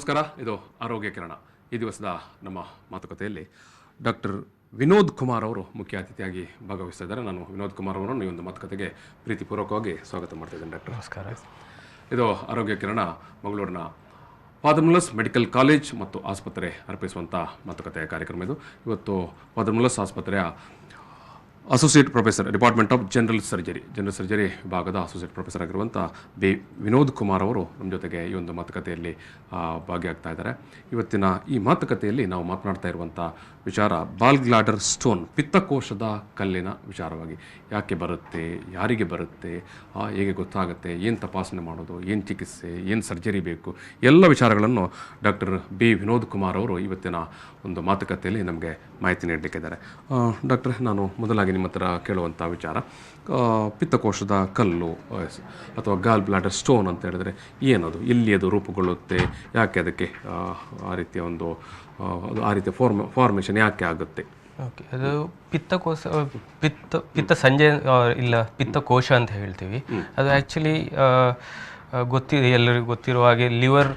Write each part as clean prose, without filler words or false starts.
ನಮಸ್ಕಾರ. ಇದು ಆರೋಗ್ಯ ಕಿರಣ. ಈ ದಿವಸದ ನಮ್ಮ ಮಾತುಕತೆಯಲ್ಲಿ ಡಾಕ್ಟರ್ ವಿನೋದ್ ಕುಮಾರ್ ಅವರು ಮುಖ್ಯ ಅತಿಥಿಯಾಗಿ ಭಾಗವಹಿಸ್ತಾ ಇದ್ದಾರೆ. ನಾನು ವಿನೋದ್ ಕುಮಾರ್ ಅವರನ್ನು ಈ ಒಂದು ಮಾತುಕತೆಗೆ ಪ್ರೀತಿಪೂರ್ವಕವಾಗಿ ಸ್ವಾಗತ ಮಾಡ್ತಾ ಇದ್ದೇನೆ. ಡಾಕ್ಟರ್ ನಮಸ್ಕಾರ. ಇದು ಆರೋಗ್ಯ ಕಿರಣ ಮಂಗಳೂರಿನ ಫಾದರ್ಮುಲ್ಲರ್ಸ್ ಮೆಡಿಕಲ್ ಕಾಲೇಜ್ ಮತ್ತು ಆಸ್ಪತ್ರೆ ಅರ್ಪಿಸುವಂಥ ಮಾತುಕತೆಯ ಕಾರ್ಯಕ್ರಮ ಇದು. ಇವತ್ತು ಫಾದರ್ಮುಲ್ಲರ್ಸ್ ಆಸ್ಪತ್ರೆಯ associate professor department of general surgery ವಿಭಾಗದ ಅಸೋಸಿಯೇಟ್ ಪ್ರೊಫೆಸರ್ ಆಗಿರುವಂಥ ವಿನೋದ್ ಕುಮಾರ್ ಅವರು ನಮ್ಮ ಜೊತೆಗೆ ಈ ಒಂದು ಮಾತುಕತೆಯಲ್ಲಿ ಭಾಗಿಯಾಗ್ತಾ ಇದ್ದಾರೆ. ಇವತ್ತಿನ ಈ ಮಾತುಕತೆಯಲ್ಲಿ ನಾವು ಮಾತನಾಡ್ತಾ ಇರುವಂಥ ವಿಚಾರ ಬಾಲ್ ಗ್ಲಾಡರ್ ಸ್ಟೋನ್, ಪಿತ್ತಕೋಶದ ಕಲ್ಲಿನ ವಿಚಾರವಾಗಿ. ಯಾಕೆ ಬರುತ್ತೆ, ಯಾರಿಗೆ ಬರುತ್ತೆ, ಹೇಗೆ ಗೊತ್ತಾಗುತ್ತೆ, ಏನು ತಪಾಸಣೆ ಮಾಡೋದು, ಏನು ಚಿಕಿತ್ಸೆ, ಏನು ಸರ್ಜರಿ ಬೇಕು, ಎಲ್ಲ ವಿಚಾರಗಳನ್ನು ಡಾಕ್ಟರ್ ವಿನೋದ್ ಕುಮಾರ್ ಅವರು ಇವತ್ತಿನ ಒಂದು ಮಾತುಕತೆಯಲ್ಲಿ ನಮಗೆ ಮಾಹಿತಿ ನೀಡಲಿಕ್ಕಿದ್ದಾರೆ. ಡಾಕ್ಟ್ರೆ, ನಾನು ಮೊದಲಾಗಿ ನಿಮ್ಮ ಹತ್ರ ಕೇಳುವಂಥ ವಿಚಾರ, ಪಿತ್ತಕೋಶದ ಕಲ್ಲು ಅಥವಾ ಗಾಲ್ ಬ್ಲಾಡರ್ ಸ್ಟೋನ್ ಅಂತ ಹೇಳಿದ್ರೆ ಏನದು, ಎಲ್ಲಿ ಅದು ರೂಪುಗೊಳ್ಳುತ್ತೆ, ಯಾಕೆ ಅದಕ್ಕೆ ಆ ರೀತಿಯ ಫಾರ್ಮೇಷನ್ ಯಾಕೆ ಆಗುತ್ತೆ? ಓಕೆ, ಅದು ಪಿತ್ತ ಸಂಜೆ ಇಲ್ಲ ಪಿತ್ತಕೋಶ ಅಂತ ಹೇಳ್ತೀವಿ. ಅದು ಆ್ಯಕ್ಚುಲಿ ಎಲ್ಲರಿಗೂ ಗೊತ್ತಿರುವ ಹಾಗೆ ಲಿವರ್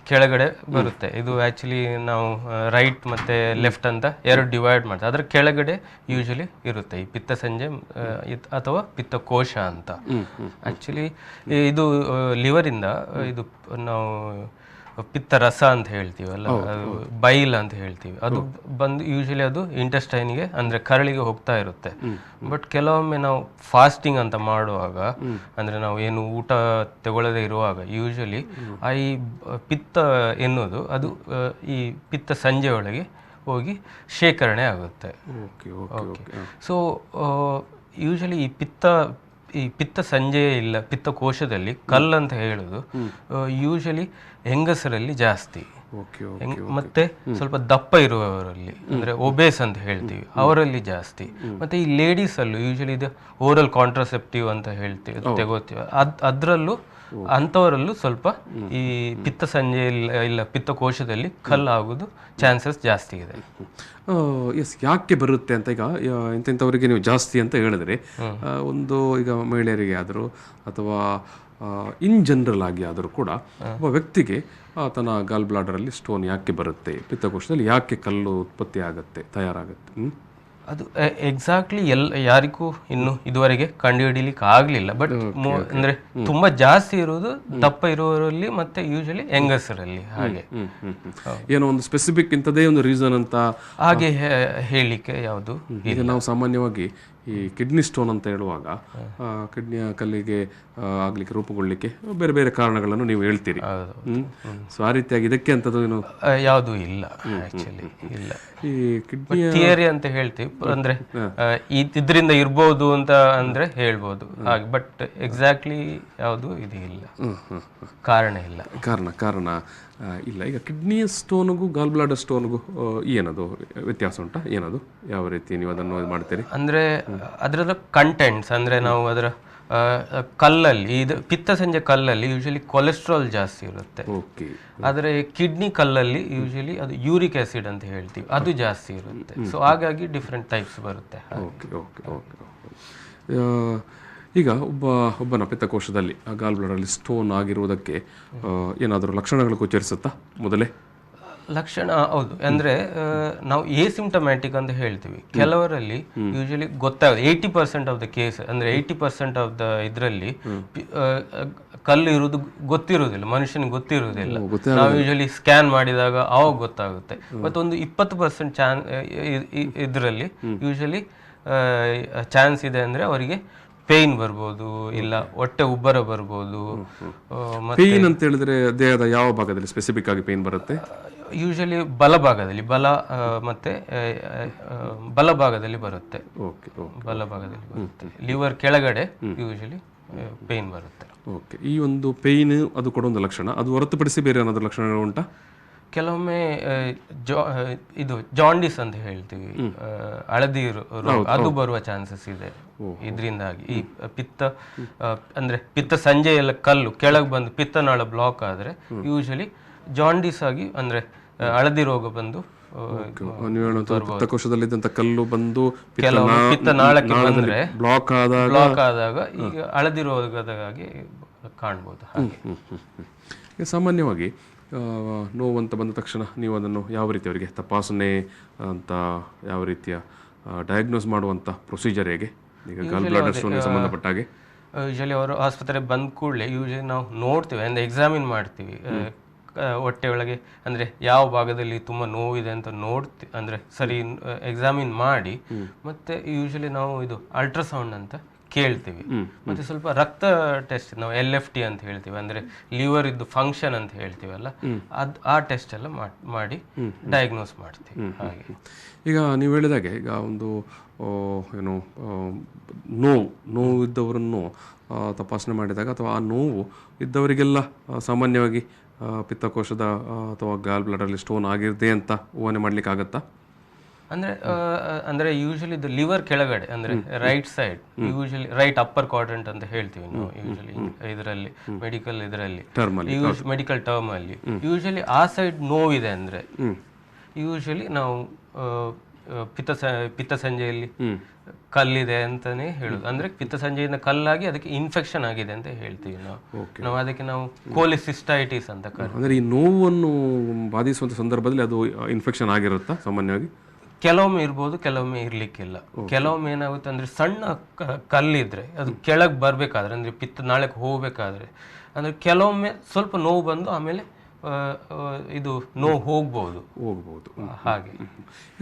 ಕೆಳಗಡೆ ಬರುತ್ತೆ. ಇದು ಆ್ಯಕ್ಚುಲಿ ನಾವು ರೈಟ್ ಮತ್ತು ಲೆಫ್ಟ್ ಅಂತ ಎರಡು ಡಿವೈಡ್ ಮಾಡ್ತೀವಿ. ಅದರ ಕೆಳಗಡೆ ಯೂಶಲಿ ಇರುತ್ತೆ ಈ ಪಿತ್ತ ಸಂಜೆ ಅಥವಾ ಪಿತ್ತಕೋಶ ಅಂತ. ಆ್ಯಕ್ಚುಲಿ ಇದು ಲಿವರಿಂದ ಇದು ನಾವು ಪಿತ್ತ ರಸ ಅಂತ ಹೇಳ್ತೀವಲ್ಲ, ಬೈಲ್ ಅಂತ ಹೇಳ್ತೀವಿ, ಅದು ಬಂದು ಯೂಶಲಿ ಅದು ಇಂಟೆಸ್ಟೈನ್ಗೆ ಅಂದರೆ ಕರಳಿಗೆ ಹೋಗ್ತಾ ಇರುತ್ತೆ. ಬಟ್ ಕೆಲವೊಮ್ಮೆ ನಾವು ಫಾಸ್ಟಿಂಗ್ ಅಂತ ಮಾಡುವಾಗ, ಅಂದರೆ ನಾವು ಏನು ಊಟ ತಗೊಳ್ಳದೆ ಇರುವಾಗ ಯೂಶಲಿ ಈ ಪಿತ್ತ ಎನ್ನುವುದು ಅದು ಈ ಪಿತ್ತ ಸಂಜೆ ಒಳಗೆ ಹೋಗಿ ಶೇಖರಣೆ ಆಗುತ್ತೆ. ಸೊ ಯೂಶಲಿ ಈ ಪಿತ್ತ ಸಂಜೆ ಇಲ್ಲ ಪಿತ್ತಕೋಶದಲ್ಲಿ ಕಲ್ಲು ಅಂತ ಹೇಳೋದು ಯೂಶಲಿ ಹೆಂಗಸರಲ್ಲಿ ಜಾಸ್ತಿ, ಮತ್ತೆ ಸ್ವಲ್ಪ ದಪ್ಪ ಇರುವವರಲ್ಲಿ ಅಂದ್ರೆ ಒಬೇಸ್ ಅಂತ ಹೇಳ್ತೀವಿ ಅವರಲ್ಲಿ ಜಾಸ್ತಿ. ಮತ್ತೆ ಈ ಲೇಡೀಸ್ ಅಲ್ಲೂ ಯೂಶಲಿ ಇದು ಓರಲ್ ಕಾಂಟ್ರಾಸೆಪ್ಟಿವ್ ಅಂತ ಹೇಳ್ತೀವಿ, ತಗೋತೀವಿ, ಅದರಲ್ಲೂ ಅಂಥವರಲ್ಲೂ ಸ್ವಲ್ಪ ಈ ಪಿತ್ತ ಸಂಜೆ ಇಲ್ಲ ಪಿತ್ತಕೋಶದಲ್ಲಿ ಕಲ್ಲಾಗೋದು ಚಾನ್ಸಸ್ ಜಾಸ್ತಿ ಇದೆ. ಯಾಕೆ ಬರುತ್ತೆ ಅಂತ ಈಗ ಇಂಥವರಿಗೆ ನೀವು ಜಾಸ್ತಿ ಅಂತ ಹೇಳಿದ್ರೆ, ಒಂದು ಈಗ ಮಹಿಳೆಯರಿಗೆ ಆದರೂ ಅಥವಾ ಇನ್ ಜನರಲ್ ಆಗಿ ಆದರೂ ಕೂಡ ಒಬ್ಬ ವ್ಯಕ್ತಿಗೆ ತನ್ನ ಗಾಲ್ ಬ್ಲಾಡರಲ್ಲಿ ಸ್ಟೋನ್ ಯಾಕೆ ಬರುತ್ತೆ, ಪಿತ್ತಕೋಶದಲ್ಲಿ ಯಾಕೆ ಕಲ್ಲು ಉತ್ಪತ್ತಿ ಆಗುತ್ತೆ, ತಯಾರಾಗುತ್ತೆ? ಅದು ಎಕ್ಸಾಕ್ಟ್ಲಿ ಯಾರಿಗೂ ಇನ್ನು ಇದುವರೆಗೆ ಕಂಡುಹಿಡಿಲಿಕ್ಕೆ ಆಗಲಿಲ್ಲ. ಬಟ್ ಅಂದ್ರೆ ತುಂಬಾ ಜಾಸ್ತಿ ಇರುವುದು ದಪ್ಪ ಇರುವವರಲ್ಲಿ ಮತ್ತೆ ಯೂಶಲಿ ಹೆಂಗಸರಲ್ಲಿ. ಹಾಗೆ ಏನೋ ಒಂದು ಸ್ಪೆಸಿಫಿಕ್ ಇಂಥದೇ ಒಂದು ರೀಸನ್ ಅಂತ ಹಾಗೆ ಹೇಳಲಿಕ್ಕೆ ಯಾವುದು ಈಗ ನಾವು ಸಾಮಾನ್ಯವಾಗಿ ಈ ಕಿಡ್ನಿ ಸ್ಟೋನ್ ಅಂತ ಹೇಳುವಾಗ ಕಿಡ್ನಿಯ ಕಲ್ಲಿಗೆ ಆಗ್ಲಿಕ್ಕೆ ರೂಪುಗೊಳ್ಳಿಕ್ಕೆ ಬೇರೆ ಬೇರೆ ಕಾರಣಗಳನ್ನು ನೀವು ಹೇಳ್ತೀರಿ. ಸೊ ಆ ರೀತಿಯಾಗಿ ಇದಕ್ಕೆ ಅಂತದ್ದು ಏನು ಯಾವುದು ಇಲ್ಲ, ಆಕ್ಚುಲಿ ಇಲ್ಲ. ಈ ಕಿಡ್ನಿ ಥಿಯರಿ ಅಂತ ಹೇಳ್ತೀವಿ, ಅಂದ್ರೆ ಇದರಿಂದ ಇರ್ಬೋದು ಅಂತ ಅಂದ್ರೆ ಹೇಳ್ಬೋದು ಹಾಗೆ. ಬಟ್ ಎಕ್ಸಾಕ್ಟ್ಲಿ ಯಾವುದು ಇದು ಇಲ್ಲ, ಕಾರಣ ಇಲ್ಲ, ಕಾರಣ ಇಲ್ಲ. ಈಗ ಕಿಡ್ನಿಯ ಸ್ಟೋನ್ಗೂ ಗಾಲ್ ಬ್ಲಾಡರ್ ಸ್ಟೋನ್ಗೂ ಏನದು ವ್ಯತ್ಯಾಸ ಉಂಟಾ? ಏನದು, ಯಾವ ರೀತಿ ನೀವು ಅದನ್ನು ಮಾಡ್ತೀರಿ? ಅಂದ್ರೆ ಅದರ ಕಂಟೆಂಟ್ಸ್, ಅಂದ್ರೆ ನಾವು ಅದರ ಕಲ್ಲಲ್ಲಿ ಇದು ಪಿತ್ತ ಸಂಜೆ ಕಲ್ಲಲ್ಲಿ ಯೂಶಲಿ ಕೊಲೆಸ್ಟ್ರಾಲ್ ಜಾಸ್ತಿ ಇರುತ್ತೆ. ಆದರೆ ಕಿಡ್ನಿ ಕಲ್ಲಲ್ಲಿ ಯೂಶಲಿ ಅದು ಯೂರಿಕ್ ಆಸಿಡ್ ಅಂತ ಹೇಳ್ತೀವಿ, ಅದು ಜಾಸ್ತಿ ಇರುತ್ತೆ. ಸೊ ಹಾಗಾಗಿ ಡಿಫ್ರೆಂಟ್ ಟೈಪ್ಸ್ ಬರುತ್ತೆ. ಈಗ ಒಬ್ಬನ ಪಿತ್ತಕೋಶದಲ್ಲಿ ಗಾಲ್ ಬ್ಲಾಡರಲ್ಲಿ ಸ್ಟೋನ್ ಆಗಿರುವುದಕ್ಕೆ ಏನಾದರೂ ಲಕ್ಷಣಗಳು ಗೋಚರಿಸುತ್ತಾ ಮೊದಲೇ? ಲಕ್ಷಣ ಹೌದು, ಅಂದ್ರೆ ನಾವು ಎಸಿಂಪ್ಟಮ್ಯಾಟಿಕ್ ಅಂತ ಹೇಳ್ತೀವಿ. ಕೆಲವರಲ್ಲಿ ಯೂಶಲಿ ಗೊತ್ತಾಗುತ್ತೆ 80% ಆಫ್ ದ ಕೇಸ್, ಅಂದ್ರೆ 80% ಆಫ್ ದ ಇದರಲ್ಲಿ ಕಲ್ಲು ಇರುವುದು ಗೊತ್ತಿರುವುದಿಲ್ಲ, ಮನುಷ್ಯನಿಗೆ ಗೊತ್ತಿರುವುದಿಲ್ಲ. ನಾವು ಯೂಶಲಿ ಸ್ಕ್ಯಾನ್ ಮಾಡಿದಾಗ ಅವಾಗ ಗೊತ್ತಾಗುತ್ತೆ. ಮತ್ತೊಂದು 20% ಇದರಲ್ಲಿ ಯೂಶಲಿ ಚಾನ್ಸ್ ಇದೆ, ಅಂದ್ರೆ ಅವರಿಗೆ ಪೇಯ್ನ್ ಬರ್ಬೋದು, ಇಲ್ಲ ಹೊಟ್ಟೆ ಉಬ್ಬರ ಬರ್ಬೋದು. ಪೇಯ್ನ್ ಅಂತ ಹೇಳಿದ್ರೆ ದೇಹದ ಯಾವ ಭಾಗದಲ್ಲಿ ಸ್ಪೆಸಿಫಿಕ್ ಆಗಿ ಪೇಯ್ನ್ ಬರುತ್ತೆ? ಯೂಶಲಿ ಬಲಭಾಗದಲ್ಲಿ ಮತ್ತೆ ಬಲಭಾಗದಲ್ಲಿ ಬರುತ್ತೆ. ಬಲಭಾಗದಲ್ಲಿ ಬರುತ್ತೆ, ಲಿವರ್ ಕೆಳಗಡೆ ಯೂಶಲಿ ಪೇಯ್ನ್ ಬರುತ್ತೆ. ಓಕೆ, ಈ ಒಂದು ಪೇಯ್ನ್ ಅದು ಕೂಡ ಒಂದು ಲಕ್ಷಣ. ಅದು ಹೊರತುಪಡಿಸಿ ಬೇರೆ ಏನಾದರೂ ಲಕ್ಷಣಗಳು ಉಂಟಾ? ಕೆಲವೊಮ್ಮೆ ಇದು ಜಾಂಡಿಸ್ ಅಂತ ಹೇಳ್ತೀವಿ, ಹಳದಿ ರೋಗ, ಅದು ಬರುವ ಚಾನ್ಸಸ್ ಇದೆ ಇದರಿಂದಾಗಿ. ಈ ಅಂದ್ರೆ ಪಿತ್ತ ಸಂಜೆ ಎಲ್ಲ ಕಲ್ಲು ಕೆಳಗೆ ಬಂದು ಪಿತ್ತನಾಳ ಬ್ಲಾಕ್ ಆದ್ರೆ ಯೂಶಲಿ ಜಾಂಡಿಸ್ ಆಗಿ, ಅಂದ್ರೆ ಹಳದಿ ರೋಗ ಬಂದು ಪಿತ್ತಕೋಶದಲ್ಲಿದ್ದಂತ ಕಲ್ಲು ಬಂದು ಕೆಲವು ಪಿತ್ತನಾಳಕ್ಕೆ ಬಂದ್ರೆ ಬ್ಲಾಕ್ ಆದಾಗ ಈಗ ಹಳದಿ ರೋಗದಾಗಿ ಕಾಣ್ಬೋದು. ಹಾಗೆ ಸಾಮಾನ್ಯವಾಗಿ ನೋವು ಅಂತ ಬಂದ ತಕ್ಷಣ ನೀವು ಅದನ್ನು ಯಾವ ರೀತಿ ಅವರಿಗೆ ತಪಾಸಣೆ ಅಂತ ಯಾವ ರೀತಿಯ ಡಯಾಗ್ನೋಸ್ ಮಾಡುವಂಥ ಪ್ರೊಸೀಜರ್ ಹೇಗೆ ಈಗ ಗಾಲ್ ಬ್ಲಾಡರ್ ಸ್ಟೋನ್ಗೆ ಸಂಬಂಧಪಟ್ಟ ಹಾಗೆ? ಯೂಶಲಿ ಅವರು ಆಸ್ಪತ್ರೆಗೆ ಬಂದ ಕೂಡಲೇ ಯೂಶಲಿ ನಾವು ನೋಡ್ತೀವಿ ಅಂದರೆ ಎಕ್ಸಾಮಿನ್ ಮಾಡ್ತೀವಿ ಹೊಟ್ಟೆ ಒಳಗೆ ಅಂದರೆ ಯಾವ ಭಾಗದಲ್ಲಿ ತುಂಬ ನೋವಿದೆ ಅಂತ ನೋಡ್ತೀವಿ, ಅಂದರೆ ಸರಿ ಎಕ್ಸಾಮಿನ್ ಮಾಡಿ ಮತ್ತೆ ಯೂಶಲಿ ನಾವು ಇದು ಅಲ್ಟ್ರಾಸೌಂಡ್ ಅಂತ ಕೇಳ್ತೀವಿ. ಮತ್ತೆ ಸ್ವಲ್ಪ ರಕ್ತ ಟೆಸ್ಟ್ ನಾವು LFT ಅಂತ ಹೇಳ್ತೀವಿ, ಅಂದರೆ ಲಿವರ್ ಇದ್ದು ಫಂಕ್ಷನ್ ಅಂತ ಹೇಳ್ತೀವಲ್ಲ, ಆ ಟೆಸ್ಟ್ ಎಲ್ಲ ಮಾಡಿ ಡಯಾಗ್ನೋಸ್ ಮಾಡ್ತೀವಿ. ಹಾಗೆ ಈಗ ನೀವು ಹೇಳಿದಾಗೆ ಈಗ ಒಂದು ಏನು ನೋವು ಇದ್ದವರನ್ನು ತಪಾಸಣೆ ಮಾಡಿದಾಗ ಅಥವಾ ಆ ನೋವು ಇದ್ದವರಿಗೆಲ್ಲ ಸಾಮಾನ್ಯವಾಗಿ ಪಿತ್ತಕೋಶದ ಅಥವಾ ಗಾಲ್ ಬ್ಲಾಡರಲ್ಲಿ ಸ್ಟೋನ್ ಆಗಿರದೆ ಅಂತ ಊಹನೆ ಮಾಡ್ಲಿಕ್ಕೆ ಆಗುತ್ತಾ? ಅಂದ್ರೆ ಯೂಶಲಿ ಇದು ಲಿವರ್ ಕೆಳಗಡೆ ಅಂದ್ರೆ right side, usually right upper quadrant ಅಂತ ಹೇಳ್ತೀವಿ ನಾವು ಯೂಶಲಿ ಇದರಲ್ಲಿ ಮೆಡಿಕಲ್ ಟರ್ಮ್ ಅಲ್ಲಿ ಯೂಶಲಿ ಆ ಸೈಡ್ ನೋವಿದೆ ಅಂದ್ರೆ ಯೂಶಲಿ ನಾವು ಪಿತ್ತಸಂಜೆಯಲ್ಲಿ ಕಲ್ಲಿದೆ ಅಂತಾನೆ ಹೇಳುದು. ಅಂದ್ರೆ ಪಿತ್ತಸಂಜೆಯಿಂದ ಕಲ್ಲಾಗಿ ಅದಕ್ಕೆ ಇನ್ಫೆಕ್ಷನ್ ಆಗಿದೆ ಅಂತ ಹೇಳ್ತೀವಿ ನಾವು ಅದಕ್ಕೆ ನಾವು ಕೋಲಿಸಿಸ್ಟೈಟಿಸ್ ಅಂತ ಕರೀತೀವಿ. ಅಂದ್ರೆ ಈ ನೋವನ್ನು ಬಾಧಿಸುವಂತ ಸಂದರ್ಭದಲ್ಲಿ ಅದು ಇನ್ಫೆಕ್ಷನ್ ಆಗಿರುತ್ತಾ? ಸಾಮಾನ್ಯವಾಗಿ ಕೆಲವೊಮ್ಮೆ ಇರ್ಬೋದು, ಕೆಲವೊಮ್ಮೆ ಇರ್ಲಿಕ್ಕಿಲ್ಲ. ಕೆಲವೊಮ್ಮೆ ಏನಾಗುತ್ತೆ ಅಂದ್ರೆ ಸಣ್ಣ ಕಲ್ಲಿದ್ರೆ ಅದು ಕೆಳಗೆ ಬರ್ಬೇಕಾದ್ರೆ ಅಂದ್ರೆ ನಾಳೆಗೆ ಹೋಗ್ಬೇಕಾದ್ರೆ ಅಂದ್ರೆ ಕೆಲವೊಮ್ಮೆ ಸ್ವಲ್ಪ ನೋವು ಬಂದು ಆಮೇಲೆ ಇದು ನೋವು ಹೋಗ್ಬೋದು. ಹಾಗೆ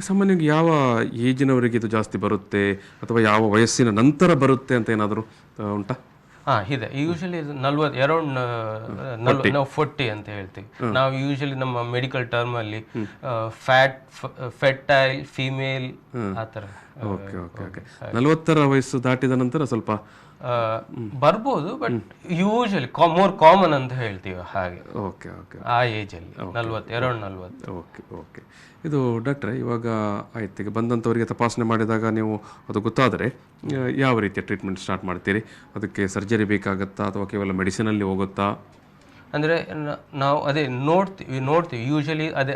ಸಾಮಾನ್ಯವಾಗಿ ಯಾವ ಏಜಿನವರಿಗೆ ಇದು ಜಾಸ್ತಿ ಬರುತ್ತೆ ಅಥವಾ ಯಾವ ವಯಸ್ಸಿನ ನಂತರ ಬರುತ್ತೆ ಅಂತ ಏನಾದರೂ ಉಂಟಾ? ಇದೆ. ಯೂಶಲಿ 40 ಅರೌಂಡ್ ನಾವು 40 ಅಂತ ಹೇಳ್ತೀವಿ ನಾವು ಯೂಶಲಿ ನಮ್ಮ ಮೆಡಿಕಲ್ ಟರ್ಮ್ ಅಲ್ಲಿ ಫೆಟೈಲ್ ಫಿಮೇಲ್ ಆ ಥರ. 40ರ ವಯಸ್ಸು ದಾಟಿದ ನಂತರ ಸ್ವಲ್ಪ ಬರ್ಬೋದು, ಬಟ್ ಯೂಶಲಿ ಮೋರ್ ಕಾಮನ್ ಅಂತ ಹೇಳ್ತೀವಿ. ಹಾಗೆ ಆ ಏಜ್ ಅಲ್ಲಿ 40 ಅರೌಂಡ್ 40. ಇದು ಡಾಕ್ಟ್ರೆ, ಇವಾಗ ಆಯ್ತು, ಈಗ ಬಂದಂಥವರಿಗೆ ತಪಾಸಣೆ ಮಾಡಿದಾಗ ನೀವು ಅದು ಗೊತ್ತಾದರೆ ಯಾವ ರೀತಿಯ ಟ್ರೀಟ್ಮೆಂಟ್ ಸ್ಟಾರ್ಟ್ ಮಾಡ್ತೀರಿ? ಅದಕ್ಕೆ ಸರ್ಜರಿ ಬೇಕಾಗತ್ತಾ ಅಥವಾ ಕೇವಲ ಮೆಡಿಸಿನಲ್ಲಿ ಹೋಗುತ್ತಾ? ಅಂದರೆ ನಾವು ಅದೇ ನೋಡ್ತೀವಿ ಯೂಶಲಿ ಅದೇ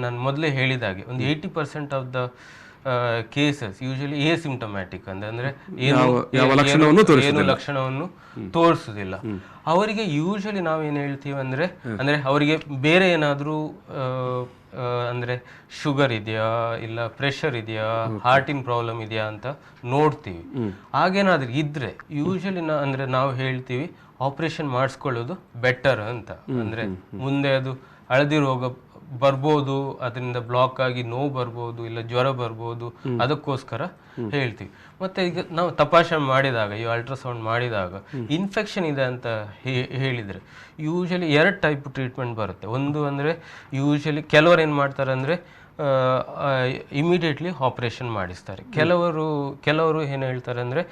ನಾನು ಮೊದಲೇ ಹೇಳಿದಾಗೆ ಒಂದು 80% of the cases usually symptomatic ಅಂದರೆ ಏನು ಲಕ್ಷಣವನ್ನು ತೋರಿಸುವುದಿಲ್ಲ. ಅವರಿಗೆ ಯೂಶಲಿ ನಾವೇನು ಹೇಳ್ತೀವಿ ಅಂದರೆ ಅವರಿಗೆ ಬೇರೆ ಏನಾದರೂ ಅಂದರೆ ಶುಗರ್ ಇದೆಯಾ ಇಲ್ಲ ಪ್ರೆಷರ್ ಇದೆಯಾ ಹಾರ್ಟಿನ ಪ್ರಾಬ್ಲಮ್ ಇದೆಯಾ ಅಂತ ನೋಡ್ತೀವಿ. ಹಾಗೇನಾದ್ರೂ ಇದ್ರೆ ಯೂಶಲಿ ಅಂದರೆ ನಾವು ಹೇಳ್ತೀವಿ ಆಪರೇಷನ್ ಮಾಡಿಸ್ಕೊಳ್ಳೋದು ಬೆಟರ್ ಅಂತ. ಅಂದರೆ ಮುಂದೆ ಅದು ಹಳದಿ ರೋಗ ಬರ್ಬೋದು, ಅದರಿಂದ ಬ್ಲಾಕ್ ಆಗಿ ನೋವು ಬರ್ಬೋದು, ಇಲ್ಲ ಜ್ವರ ಬರ್ಬೋದು, ಅದಕ್ಕೋಸ್ಕರ ಹೇಳ್ತೀವಿ. ಮತ್ತೆ ಈಗ ನಾವು ತಪಾಸಣೆ ಮಾಡಿದಾಗ ಈ ಅಲ್ಟ್ರಾಸೌಂಡ್ ಮಾಡಿದಾಗ ಇನ್ಫೆಕ್ಷನ್ ಇದೆ ಅಂತ ಹೇಳಿದರೆ ಯೂಶಲಿ 2 ಟೈಪ್ ಟ್ರೀಟ್ಮೆಂಟ್ ಬರುತ್ತೆ. ಒಂದು ಅಂದರೆ ಯೂಶಲಿ ಕೆಲವರು ಏನು ಮಾಡ್ತಾರೆ ಅಂದರೆ ಇಮಿಡಿಯೇಟ್ಲಿ ಆಪರೇಷನ್ ಮಾಡಿಸ್ತಾರೆ. ಕೆಲವರು ಏನು ಹೇಳ್ತಾರೆ ಅಂದರೆ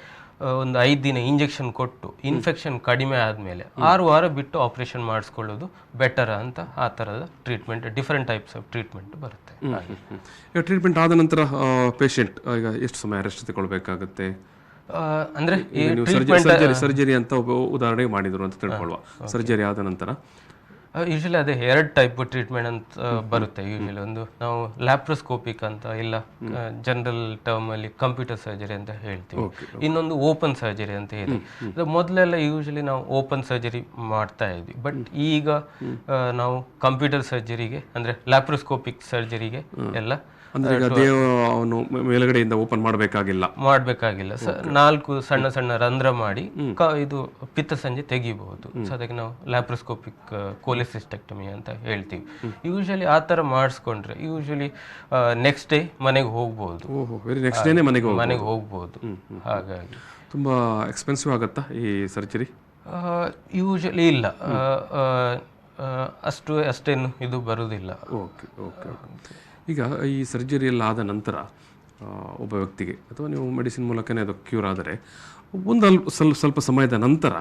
ಒಂದು 5 ದಿನ ಇಂಜೆಕ್ಷನ್ ಕೊಟ್ಟು ಇನ್ಫೆಕ್ಷನ್ ಕಡಿಮೆ ಆದಮೇಲೆ 6 ವಾರ ಬಿಟ್ಟು ಆಪರೇಷನ್ ಮಾಡಿಸ್ಕೊಳ್ಳೋದು ಬೆಟರ್ ಅಂತ. ಆ ಥರದ treatment, different types of treatment ಬರುತ್ತೆ. ಈಗ ಟ್ರೀಟ್ಮೆಂಟ್ ಆದ ನಂತರ ಪೇಷಂಟ್ ಈಗ ಎಷ್ಟು ಸಮಯ ರೆಸ್ಟ್ ತಗೊಳ್ಬೇಕಾಗುತ್ತೆ? ಅಂದರೆ ಸರ್ಜರಿ ಅಂತ ಉದಾಹರಣೆಗೆ ಮಾಡಿದ್ರು ಅಂತ ತಿಳ್ಕೊಳ್ಳುವ, ಸರ್ಜರಿ ಆದ ನಂತರ ಯೂಶಲಿ ಅದೇ 2 ಟೈಪ್ ಟ್ರೀಟ್ಮೆಂಟ್ ಅಂತ ಬರುತ್ತೆ. ಯೂಶಲಿ ಒಂದು ನಾವು ಲ್ಯಾಪ್ರೋಸ್ಕೋಪಿಕ್ ಅಂತ, ಇಲ್ಲ ಜನರಲ್ ಟರ್ಮ್ ಅಲ್ಲಿ ಕಂಪ್ಯೂಟರ್ ಸರ್ಜರಿ ಅಂತ ಹೇಳ್ತೀವಿ. ಇನ್ನೊಂದು ಓಪನ್ ಸರ್ಜರಿ ಅಂತ ಇದೆ. ಮೊದಲೆಲ್ಲ ಯೂಶಲಿ ನಾವು ಓಪನ್ ಸರ್ಜರಿ ಮಾಡ್ತಾ ಇದ್ವಿ, ಬಟ್ ಈಗ ನಾವು ಕಂಪ್ಯೂಟರ್ ಸರ್ಜರಿಗೆ ಅಂದ್ರೆ ಲ್ಯಾಪ್ರೋಸ್ಕೋಪಿಕ್ ಸರ್ಜರಿಗೆ ಎಲ್ಲ ಅಂದ್ರೆ ಅವನು ಮೇಲ್ಗಡೆಯಿಂದ ಓಪನ್ ಮಾಡಬೇಕಾಗಿಲ್ಲ 4 ಸಣ್ಣ ಸಣ್ಣ ರಂಧ್ರ ಮಾಡಿ ಇದು ಪಿತ್ತಸಂಜೆ ತೆಗಿಬಹುದು. ಸೊ ಅದಕ್ಕೆ ನಾವು ಲ್ಯಾಪ್ರೋಸ್ಕೋಪಿಕ್ ಕೋಲಿಸಿಸ್ಟೆಕ್ಟಮಿ ಅಂತ ಹೇಳ್ತೀವಿ. ಯೂಶಲಿ ಆ ಥರ ಮಾಡಿಸ್ಕೊಂಡ್ರೆ ಯೂಶಲಿ ನೆಕ್ಸ್ಟ್ ಡೇ ಮನೆಗೆ ಹೋಗ್ಬೋದು. ಮನೆಗೆ ಹೋಗ್ಬೋದು. ಹಾಗಾಗಿ ತುಂಬಾ ಎಕ್ಸ್ಪೆನ್ಸಿವ್ ಆಗುತ್ತಾ ಈ ಸರ್ಜರಿ? ಯೂಶಲಿ ಇಲ್ಲ, ಅಷ್ಟೇನು ಇದು ಬರುವುದಿಲ್ಲ. ಈಗ ಈ ಸರ್ಜರಿ ಎಲ್ಲ ಆದ ನಂತರ ಒಬ್ಬ ವ್ಯಕ್ತಿಗೆ ಅಥವಾ ನೀವು ಮೆಡಿಸಿನ್ ಮೂಲಕನೇ ಅದು ಕ್ಯೂರ್ ಆದರೆ ಒಂದು ಸ್ವಲ್ಪ ಸಮಯದ ನಂತರ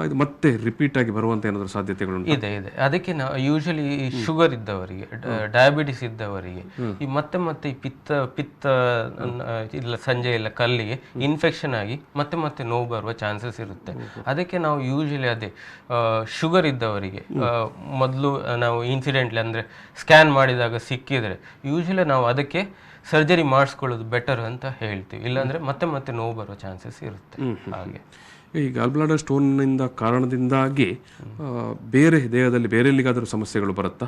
ಇದು ಮತ್ತೆ ರಿಪೀಟ್ ಆಗಿ ಬರುವಂತ ಏನಾದರೂ ಸಾಧ್ಯತೆಗಳು ಇದೆ? ಅದಕ್ಕೆ ನಾವು ಯೂಶಲಿ ಶುಗರ್ ಇದ್ದವರಿಗೆ, ಡಯಾಬಿಟಿಸ್ ಇದ್ದವರಿಗೆ ಈ ಮತ್ತೆ ಈ ಪಿತ್ತ ಇಲ್ಲ ಸಂಜೆ ಇಲ್ಲ ಕಲ್ಲಿಗೆ ಇನ್ಫೆಕ್ಷನ್ ಆಗಿ ಮತ್ತೆ ನೋವು ಬರುವ ಚಾನ್ಸಸ್ ಇರುತ್ತೆ. ಅದಕ್ಕೆ ನಾವು ಯೂಶಲಿ ಅದೇ ಶುಗರ್ ಇದ್ದವರಿಗೆ ಮೊದಲು ನಾವು ಇನ್ಸಿಡೆಂಟ್ಲಿ ಅಂದರೆ ಸ್ಕ್ಯಾನ್ ಮಾಡಿದಾಗ ಸಿಕ್ಕಿದ್ರೆ ಯೂಶಲಿ ನಾವು ಅದಕ್ಕೆ ಸರ್ಜರಿ ಮಾಡಿಸ್ಕೊಳ್ಳೋದು ಬೆಟರ್ ಅಂತ ಹೇಳ್ತೀವಿ. ಇಲ್ಲಾಂದ್ರೆ ಮತ್ತೆ ನೋವು ಬರೋ ಚಾನ್ಸಸ್ ಇರುತ್ತೆ. ಹಾಗೆ ಈ ಗಾಲ್ ಬ್ಲಾಡರ್ ಸ್ಟೋನ್ನಿಂದ ಕಾರಣದಿಂದಾಗಿ ಬೇರೆ ದೇಹದಲ್ಲಿ ಬೇರೆ ಎಲ್ಲಿಗಾದರೂ ಸಮಸ್ಯೆಗಳು ಬರುತ್ತಾ?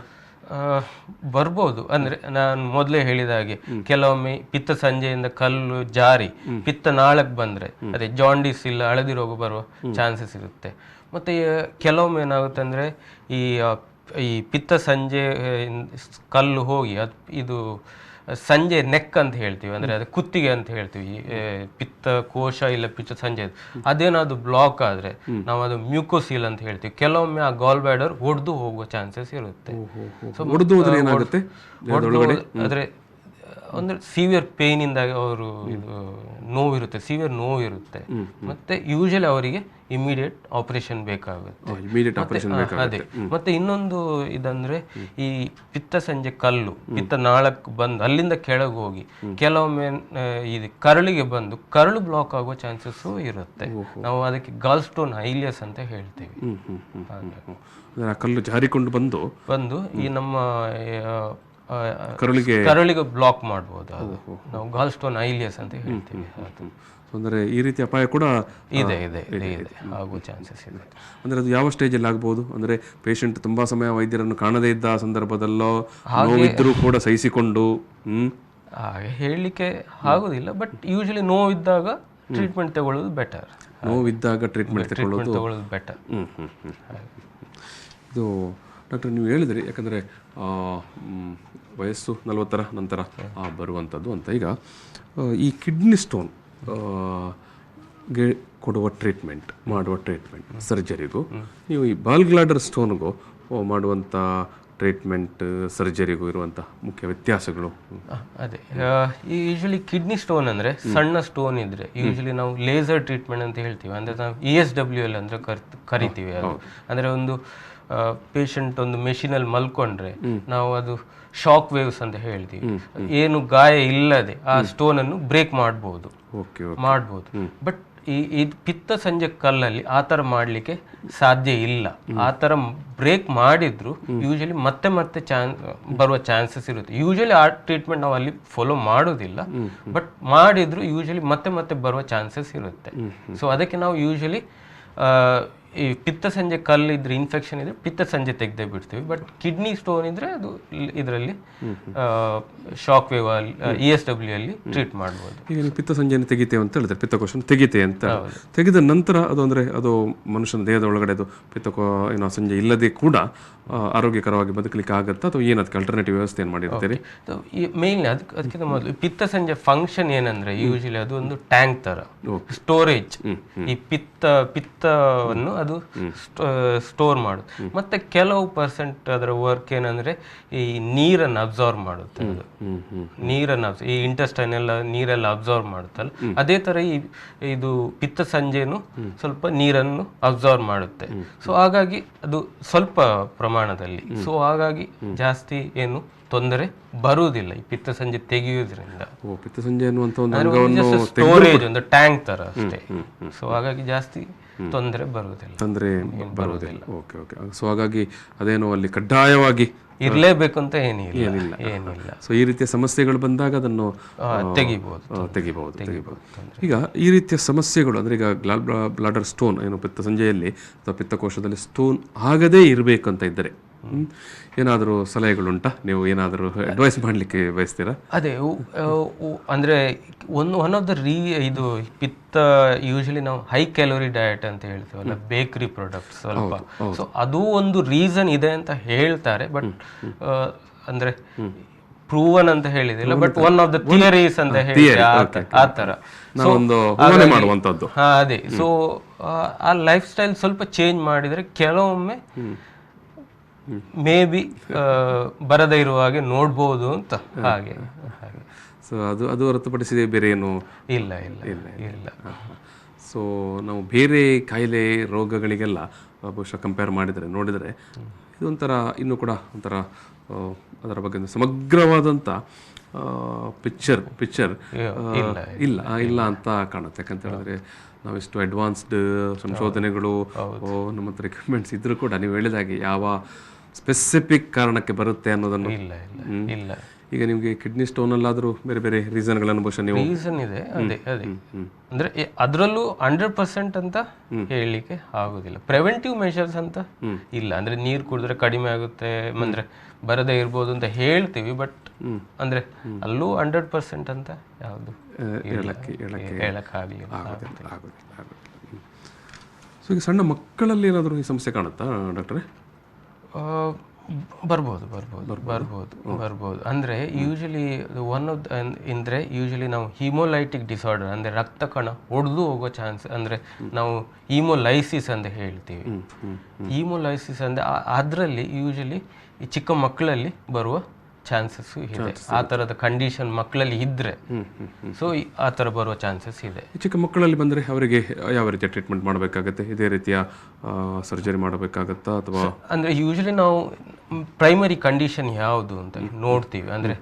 ಬರ್ಬೋದು. ಅಂದ್ರೆ ನಾನು ಮೊದಲೇ ಹೇಳಿದ ಹಾಗೆ ಕೆಲವೊಮ್ಮೆ ಪಿತ್ತ ಸಂಜೆಯಿಂದ ಕಲ್ಲು ಜಾರಿ ಪಿತ್ತ ನಾಳಕ್ಕೆ ಬಂದ್ರೆ ಅದೇ ಜಾಂಡಿಸ್ ಇಲ್ಲ ಹಳದಿ ರೋಗ ಬರುವ ಚಾನ್ಸಸ್ ಇರುತ್ತೆ. ಮತ್ತೆ ಕೆಲವೊಮ್ಮೆ ಏನಾಗುತ್ತೆ ಅಂದ್ರೆ ಈ ಪಿತ್ತ ಸಂಜೆ ಕಲ್ಲು ಹೋಗಿ ಇದು ಸಂಜೆ ನೆಕ್ ಅಂತ ಹೇಳ್ತೀವಿ, ಅಂದ್ರೆ ಅದು ಕುತ್ತಿಗೆ ಅಂತ ಹೇಳ್ತೀವಿ, ಪಿತ್ತ ಕೋಶ ಇಲ್ಲ ಪಿತ್ತ ಸಂಜೆ ಅದೇನಾದ್ರು ಬ್ಲಾಕ್ ಆದ್ರೆ ನಾವು ಅದು ಮ್ಯೂಕೋಸೀಲ್ ಅಂತ ಹೇಳ್ತೀವಿ. ಕೆಲವೊಮ್ಮೆ ಆ ಗಾಲ್ ಬ್ಲಾಡರ್ ಒಡೆದು ಹೋಗುವ ಚಾನ್ಸಸ್ ಇರುತ್ತೆ. ಆದ್ರೆ ಅಂದ್ರೆ ಸಿವಿಯರ್ ಪೇನ್ ಇಂದಾಗಿ ಅವರು ನೋವಿರುತ್ತೆ, ಸಿವಿಯರ್ ನೋವಿರುತ್ತೆ. ಮತ್ತೆ ಯೂಶಲಿ ಅವರಿಗೆ ಇಮಿಡಿಯೇಟ್ ಆಪರೇಷನ್ ಬೇಕಾಗುತ್ತೆ. ಅದೇ ಮತ್ತೆ ಇನ್ನೊಂದು ಇದಂದ್ರೆ ಈ ಪಿತ್ತ ಸಂಜೆ ಕಲ್ಲು ಪಿತ್ತ ನಾಳಕ್ಕೆ ಬಂದು ಅಲ್ಲಿಂದ ಕೆಳಗೆ ಹೋಗಿ ಕೆಲವೊಮ್ಮೆ ಇದು ಕರಳಿಗೆ ಬಂದು ಕರಳು ಬ್ಲಾಕ್ ಆಗುವ ಚಾನ್ಸಸ್ ಇರುತ್ತೆ. ನಾವು ಅದಕ್ಕೆ ಗಾಲ್ ಸ್ಟೋನ್ ಐಲಿಯಸ್ ಅಂತ ಹೇಳ್ತೀವಿ. ಕಲ್ಲು ಜಾರಿಕೊಂಡು ಬಂದು ಈ ನಮ್ಮ ಕರಳಿಗೆ ಬ್ಲಾಕ್ ಮಾಡಬಹುದು. ಅದು ನಾವು ಗಾಲ್ ಸ್ಟೋನ್ ಐಲಿಯಸ್ ಅಂತ ಹೇಳ್ತೀವಿ. ಅಂದರೆ ಈ ರೀತಿ ಅಪಾಯ ಕೂಡ ಇದೆ ಆಗುವ ಚಾನ್ಸಸ್ ಇದೆ. ಅಂದರೆ ಅದು ಯಾವ ಸ್ಟೇಜಲ್ಲಿ ಆಗ್ಬೋದು? ಅಂದರೆ ಪೇಷಂಟ್ ತುಂಬಾ ಸಮಯ ವೈದ್ಯರನ್ನು ಕಾಣದೇ ಇದ್ದ ಸಂದರ್ಭದಲ್ಲೋ ನೋವಿದ್ರೂ ಕೂಡ ಸಹಿಸಿಕೊಂಡು ಹಾಗೆ ಹೇಳಲಿಕ್ಕೆ ಆಗೋದಿಲ್ಲ. ಬಟ್ ಯೂಶಲಿ ನೋವಿದ್ದಾಗ ಟ್ರೀಟ್ಮೆಂಟ್ ತಗೊಳ್ಳೋದು ಬೆಟರ್. ನೋವಿದ್ದಾಗ ಟ್ರೀಟ್ಮೆಂಟ್ ತಗೊಳ್ಳೋದು ಬೆಟರ್. ಇದು ಡಾಕ್ಟರ್ ನೀವು ಹೇಳಿದ್ರಿ, ಯಾಕಂದರೆ ವಯಸ್ಸು 40ರ ನಂತರ ಬರುವಂಥದ್ದು ಅಂತ. ಈಗ ಈ ಕಿಡ್ನಿ ಸ್ಟೋನ್ ಗೆ ಮಾಡುವ ಟ್ರೀಟ್ಮೆಂಟ್ ಸರ್ಜರಿಗೂ ನೀವು ಈ ಬಾಲ್ ಬ್ಲಾಡರ್ ಸ್ಟೋನ್ಗೂ ಮಾಡುವಂಥ ಟ್ರೀಟ್ಮೆಂಟ್ ಸರ್ಜರಿಗೂ ಇರುವಂಥ ಮುಖ್ಯ ವ್ಯತ್ಯಾಸಗಳು? ಅದೇ ಈ ಯೂಶಲಿ ಕಿಡ್ನಿ ಸ್ಟೋನ್ ಅಂದರೆ ಸಣ್ಣ ಸ್ಟೋನ್ ಇದ್ದರೆ ಯೂಶಲಿ ನಾವು ಲೇಸರ್ ಟ್ರೀಟ್ಮೆಂಟ್ ಅಂತ ಹೇಳ್ತೀವಿ. ಅಂದರೆ ನಾವು ESWL ಅಂದರೆ ಕರಿತೀವಿ. ಅದು ಅಂದರೆ ಒಂದು ಪೇಷಂಟ್ ಒಂದು ಮೆಷಿನಲ್ಲಿ ಮಲ್ಕೊಂಡ್ರೆ ನಾವು ಅದು ಶಾಕ್ ವೇವ್ಸ್ ಅಂತ ಹೇಳ್ತೀವಿ. ಏನು ಗಾಯ ಇಲ್ಲದೆ ಆ ಸ್ಟೋನ್ ಅನ್ನು ಬ್ರೇಕ್ ಮಾಡ್ಬೋದು. ಬಟ್ ಈ ಪಿತ್ತ ಸಂಜೆ ಕಲ್ಲಲ್ಲಿ ಆ ಥರ ಮಾಡಲಿಕ್ಕೆ ಸಾಧ್ಯ ಇಲ್ಲ. ಆ ಥರ ಬ್ರೇಕ್ ಮಾಡಿದ್ರು ಯೂಶಲಿ ಮತ್ತೆ ಬರುವ ಚಾನ್ಸಸ್ ಇರುತ್ತೆ. ಯೂಶಲಿ ಆ ಟ್ರೀಟ್ಮೆಂಟ್ ನಾವು ಅಲ್ಲಿ ಫಾಲೋ ಮಾಡೋದಿಲ್ಲ, ಬಟ್ ಮಾಡಿದ್ರು ಯೂಶಲಿ ಮತ್ತೆ ಬರುವ ಚಾನ್ಸಸ್ ಇರುತ್ತೆ. ಸೊ ಅದಕ್ಕೆ ನಾವು ಯೂಶಲಿ ಈ ಪಿತ್ತ ಸಂಜೆ ಕಲ್ಲು ಇದ್ರೆ ಇನ್ಫೆಕ್ಷನ್ ಇದ್ರೆ ಪಿತ್ತ ಸಂಜೆ ತೆಗೆದೇ ಬಿಡ್ತೀವಿ. ಬಟ್ ಕಿಡ್ನಿ ಸ್ಟೋನ್ ಇದ್ರೆ ಅದು ಇದರಲ್ಲಿ ಶಾಕ್ ವೇವ್ ESW ಅಲ್ಲಿ ಟ್ರೀಟ್ ಮಾಡ್ಬೋದು. ಈಗ ನೀವು ಪಿತ್ತ ಸಂಜೆಯನ್ನು ತೆಗಿತೇವೆ ಅಂತ ಹೇಳಿದ್ರೆ ಪಿತ್ತಕೋಶ ತೆಗಿತೆ ಅಂತ ತೆಗೆದ ನಂತರ ಅದು ಅಂದರೆ ಅದು ಮನುಷ್ಯನ ದೇಹದ ಒಳಗಡೆ ಅದು ಏನೋ ಸಂಜೆ ಇಲ್ಲದೆ ಕೂಡ ಆರೋಗ್ಯಕರವಾಗಿ ಬದುಕಲಿಕ್ಕೆ ಆಗುತ್ತಾ ಅಥವಾ ಏನು ಅದಕ್ಕೆ ಅಲ್ಟರ್ನೇಟಿವ್ ವ್ಯವಸ್ಥೆ ಏನು ಮಾಡಿರ್ತೀರಿ? ಮೇನ್ಲಿ ಅದಕ್ಕಿಂತ ಮೊದಲು ಪಿತ್ತ ಸಂಜೆ ಫಂಕ್ಷನ್ ಏನಂದ್ರೆ ಯೂಶಲಿ ಅದು ಒಂದು ಟ್ಯಾಂಕ್ ತರ ಸ್ಟೋರೇಜ್. ಈ ಪಿತ್ತವನ್ನು ಅದು ಸ್ಟೋರ್ ಮಾಡುತ್ತೆ. ಮತ್ತೆ ಕೆಲವು ಪರ್ಸೆಂಟ್ ಅದರ ವರ್ಕ್ ಏನಂದ್ರೆ ಈ ನೀರನ್ನು ಅಬ್ಸಾರ್ವ್ ಮಾಡುತ್ತೆ. ಅದು ನೀರನ್ನು ಈ ಇಂಟೆಸ್ಟೈನ್ ಎಲ್ಲ ನೀರೆಲ್ಲ ಅಬ್ಸಾರ್ವ್ ಮಾಡುತ್ತಲ್ಲ, ಅದೇ ತರ ಇದು ಪಿತ್ತ ಸಂಜೆನು ಸ್ವಲ್ಪ ನೀರನ್ನು ಅಬ್ಸಾರ್ವ್ ಮಾಡುತ್ತೆ. ಸೊ ಹಾಗಾಗಿ ಅದು ಸ್ವಲ್ಪ ಪ್ರಮಾಣದಲ್ಲಿ, ಸೊ ಹಾಗಾಗಿ ಜಾಸ್ತಿ ಏನು ತೊಂದರೆ ಬರುವುದಿಲ್ಲ ಈ ಪಿತ್ತ ಸಂಜೆ ತೆಗೆಯುವುದರಿಂದ. ಪಿತ್ತ ಸಂಜೆ ಅನ್ನುವಂತ ಸ್ಟೋರೇಜ್ ಒಂದು ಟ್ಯಾಂಕ್ ತರ ಅಷ್ಟೇ. ಸೊ ಹಾಗಾಗಿ ಜಾಸ್ತಿ ತೊಂದರೆ ಬರುವುದಿಲ್ಲ. ಓಕೆ. ಸೊ ಹಾಗಾಗಿ ಅದೇನೋ ಅಲ್ಲಿ ಕಡ್ಡಾಯವಾಗಿ ಇರಲೇಬೇಕು ಅಂತ ಏನಿಲ್ಲ. ಸೊ ಈ ರೀತಿಯ ಸಮಸ್ಯೆಗಳು ಬಂದಾಗ ಅದನ್ನು ತೆಗಿಬಹುದು. ಈಗ ಈ ರೀತಿಯ ಸಮಸ್ಯೆಗಳು ಅಂದ್ರೆ ಈಗ ಬ್ಲಾಡರ್ ಸ್ಟೋನ್ ಏನು ಪಿತ್ತ ಸಂಜೆಯಲ್ಲಿ ಅಥವಾ ಪಿತ್ತಕೋಶದಲ್ಲಿ ಸ್ಟೋನ್ ಆಗದೇ ಇರಬೇಕು ಅಂತ ಇದ್ದರೆ ಏನಾದರೂ ಸಲಹೆಗಳುಂಟಾ? ನೀವು ಏನಾದರೂ ಅಡ್ವೈಸ್ ಮಾಡಲಿಕ್ಕೆ ಬಯಸ್ತೀರಾ? ಅದೇ ಅಂದರೆ ಒನ್ ಆಫ್ ದ ಇದು ಪಿತ್ತ ಯೂಶಲಿ ನಾವು ಹೈ ಕ್ಯಾಲೋರಿ ಡಯಟ್ ಅಂತ ಹೇಳ್ತೀವಲ್ಲ, ಬೇಕರಿ ಪ್ರಾಡಕ್ಟ್ಸ್ ಸ್ವಲ್ಪ. ಸೊ ಅದು ಒಂದು ರೀಸನ್ ಇದೆ ಅಂತ ಹೇಳ್ತಾರೆ. ಬಟ್ ಅಂದರೆ ಪ್ರೂವನ್ ಅಂತ ಹೇಳಿದಿಲ್ಲ, but one of the theories ಅಂತ ಹೇಳಿ ಆ ಥರ ಅದೇ. ಸೊ ಆ ಲೈಫ್ ಸ್ಟೈಲ್ ಸ್ವಲ್ಪ ಚೇಂಜ್ ಮಾಡಿದರೆ ಕೆಲವೊಮ್ಮೆ ಮೇ ಬಿ ಬರದೇ ಇರುವ ಹಾಗೆ ನೋಡ್ಬೋದು ಅಂತ. ಹಾಗೆ ಸೊ ಅದು ಹೊರತುಪಡಿಸಿದೆ ಬೇರೆ ಏನು ಇಲ್ಲ. ಸೊ ನಾವು ಬೇರೆ ಕಾಯಿಲೆ ರೋಗಗಳಿಗೆಲ್ಲ ಬಹುಶಃ ಕಂಪೇರ್ ನೋಡಿದರೆ ಇದೊಂಥರ ಇನ್ನೂ ಕೂಡ ಒಂಥರ ಅದರ ಬಗ್ಗೆ ಸಮಗ್ರವಾದಂಥ ಪಿಕ್ಚರ್ ಇಲ್ಲ ಅಂತ ಕಾಣುತ್ತೆ. ಯಾಕಂತ ಹೇಳಿದ್ರೆ ನಾವಿಷ್ಟು ಅಡ್ವಾನ್ಸ್ಡ್ ಸಂಶೋಧನೆಗಳು ನಮ್ಮ ಹತ್ರ ರಿಕ್ವೈರ್ಮೆಂಟ್ಸ್ ಇದ್ರೂ ಕೂಡ ನೀವು ಹೇಳಿದಾಗೆ ಯಾವ ಸ್ಪೆಸಿಫಿಕ್ ಕಾರಣಕ್ಕೆ ಬರುತ್ತೆ ಅನ್ನೋದನ್ನು ಈಗ ನಿಮಗೆ ಕಿಡ್ನಿ ಸ್ಟೋನಲ್ಲಾದರೂ ಬೇರೆ ಬೇರೆ ರೀಸನ್ಗಳನ್ನು ಬಹುಶಃ ನೀವು ರೀಸನ್ ಇದೆ. ಅದೇ ಅಂದರೆ ಅದರಲ್ಲೂ 100% ಅಂತ ಹೇಳಲಿಕ್ಕೆ ಆಗೋದಿಲ್ಲ. ಪ್ರಿವೆಂಟಿವ್ ಮೆಷರ್ಸ್ ಅಂತ ಇಲ್ಲ. ಅಂದರೆ ನೀರು ಕುಡಿದ್ರೆ ಕಡಿಮೆ ಆಗುತ್ತೆ, ಅಂದರೆ ಬರದೇ ಇರ್ಬೋದು ಅಂತ ಹೇಳ್ತೀವಿ. ಬಟ್ ಅಂದರೆ ಅಲ್ಲೂ 100% ಅಂತ ಯಾವುದು ಹೇಳಕ್ಕಾಗಲಿಲ್ಲ. ಸೊ ಈಗ ಸಣ್ಣ ಮಕ್ಕಳಲ್ಲಿ ಏನಾದರೂ ಈ ಸಮಸ್ಯೆ ಕಾಣುತ್ತಾ ಡಾಕ್ಟ್ರೇ? ಬರ್ಬೋದು. ಅಂದರೆ ಯೂಶಲಿ ಒನ್ ಆಫ್ ಅಂದರೆ ಯೂಶಲಿ ನಾವು ಹಿಮೋಲೈಟಿಕ್ ಡಿಸಾರ್ಡರ್ ಅಂದರೆ ರಕ್ತ ಕಣ ಒಡೆದು ಹೋಗೋ ಚಾನ್ಸ್, ಅಂದರೆ ನಾವು ಹಿಮೋಲೈಸಿಸ್ ಅಂತ ಹೇಳ್ತೀವಿ. ಹಿಮೋಲೈಸಿಸ್ ಅಂದರೆ ಅದರಲ್ಲಿ ಯೂಶಲಿ ಈ ಚಿಕ್ಕ ಮಕ್ಕಳಲ್ಲಿ ಬರುವ ಚಾನ್ಸಸ್ ಇದೆ. ಆ ಥರದ ಕಂಡೀಷನ್ ಮಕ್ಕಳಲ್ಲಿ ಇದ್ದರೆ ಸೊ ಆ ಥರ ಬರುವ ಚಾನ್ಸಸ್ ಇದೆ. ಚಿಕ್ಕ ಮಕ್ಕಳಲ್ಲಿ ಬಂದರೆ ಅವರಿಗೆ ಯಾವ ರೀತಿಯ ಟ್ರೀಟ್ಮೆಂಟ್ ಮಾಡಬೇಕಾಗತ್ತೆ? ಇದೇ ರೀತಿಯ ಸರ್ಜರಿ ಮಾಡಬೇಕಾಗತ್ತಾ ಅಥವಾ? ಅಂದರೆ ಯೂಶಲಿ ನಾವು ಪ್ರೈಮರಿ ಕಂಡೀಷನ್ ಯಾವುದು ಅಂತ ನೋಡ್ತೀವಿ. ಅಂದರೆ